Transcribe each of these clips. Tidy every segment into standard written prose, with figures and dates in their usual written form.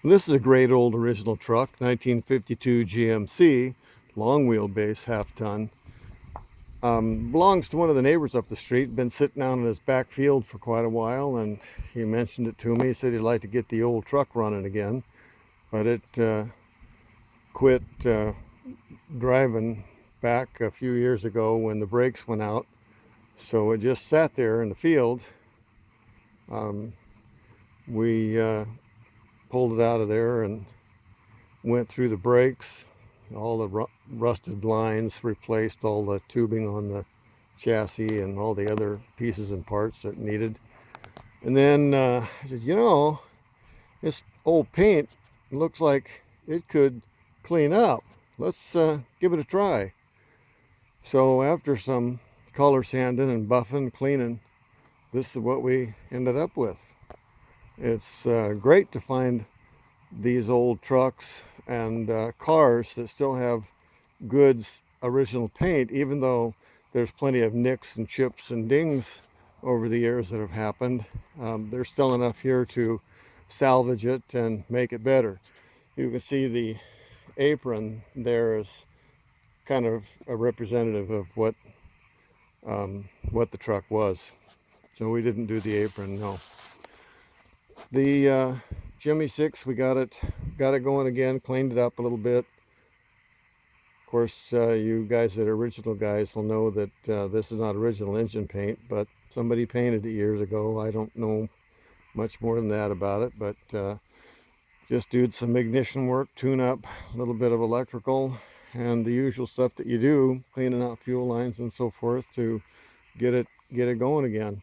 This is a great old original truck, 1952 GMC, long wheelbase, half ton. Belongs to one of the neighbors up the street. Been sitting down in his back field for quite a while, and he mentioned it to me. He said he'd like to get the old truck running again, but it quit driving back a few years ago when the brakes went out. So it just sat there in the field. We pulled it out of there and went through the brakes, all the rusted lines, replaced all the tubing on the chassis and all the other pieces and parts that needed. And then I said, this old paint looks like it could clean up. Let's give it a try. So after some color sanding and buffing, cleaning, this is what we ended up with. It's great to find these old trucks and cars that still have good original paint, even though there's plenty of nicks and chips and dings over the years that have happened. There's still enough here to salvage it and make it better. You can see the apron there is kind of a representative of what the truck was. So we didn't do the apron, no. The Jimmy 6, we got it going again, cleaned it up a little bit. Of course, you guys that are original guys will know that this is not original engine paint, but somebody painted it years ago. I don't know much more than that about it, but just did some ignition work, tune up, a little bit of electrical, and the usual stuff that you do, cleaning out fuel lines and so forth to get it going again.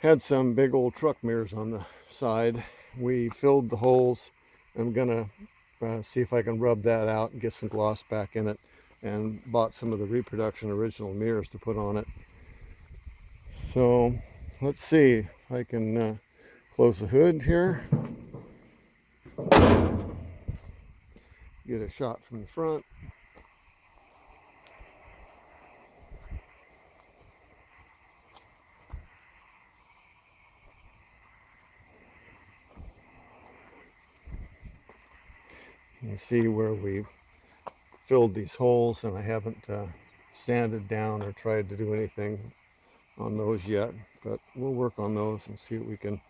Had some big old truck mirrors on the side. We filled the holes. I'm gonna see if I can rub that out and get some gloss back in it, and bought some of the reproduction original mirrors to put on it. So let's see if I can close the hood here, get a shot from the front. You see where we filled these holes, and I haven't sanded down or tried to do anything on those yet, but we'll work on those and see what we can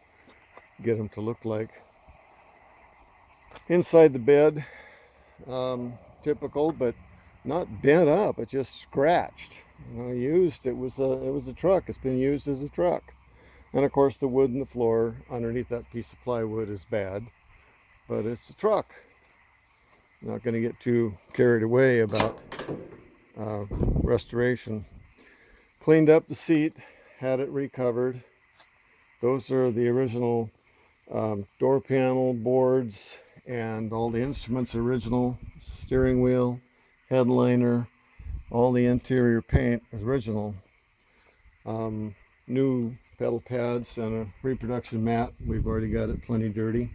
get them to look like. Inside the bed, typical, but not bent up. It just scratched. Used. It was a truck. It's been used as a truck, and of course the wood in the floor underneath that piece of plywood is bad, but it's a truck. Not going to get too carried away about restoration. Cleaned up the seat, had it recovered. Those are the original door panel boards, and all the instruments original. Steering wheel, headliner, all the interior paint is original. New pedal pads and a reproduction mat. We've already got it plenty dirty.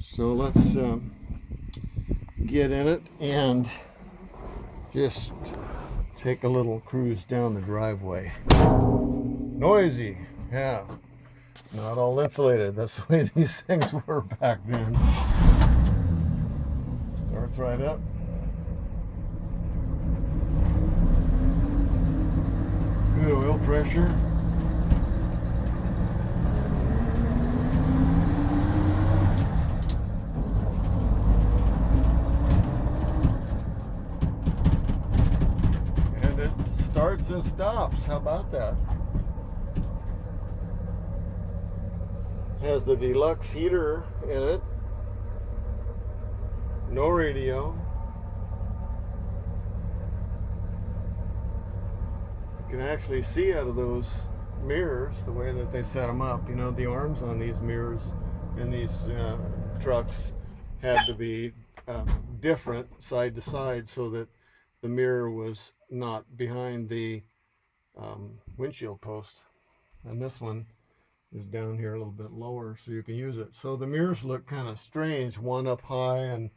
So let's get in it and just take a little cruise down the driveway. Noisy, yeah. Not all insulated. That's the way these things were back then. Starts right up. Good oil pressure. And it starts and stops. How about that? Has the deluxe heater in it. No radio. You can actually see out of those mirrors the way that they set them up. The arms on these mirrors in these trucks had to be different side to side so that the mirror was not behind the windshield post. And this one is down here a little bit lower so you can use it. So the mirrors look kind of strange, one up high and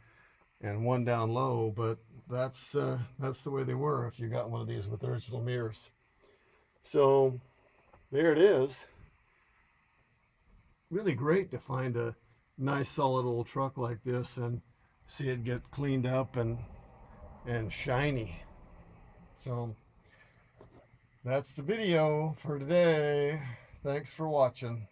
one down low, but that's the way they were if you got one of these with original mirrors. So there it is. Really great to find a nice solid old truck like this and see it get cleaned up and shiny. So that's the video for today. Thanks for watching.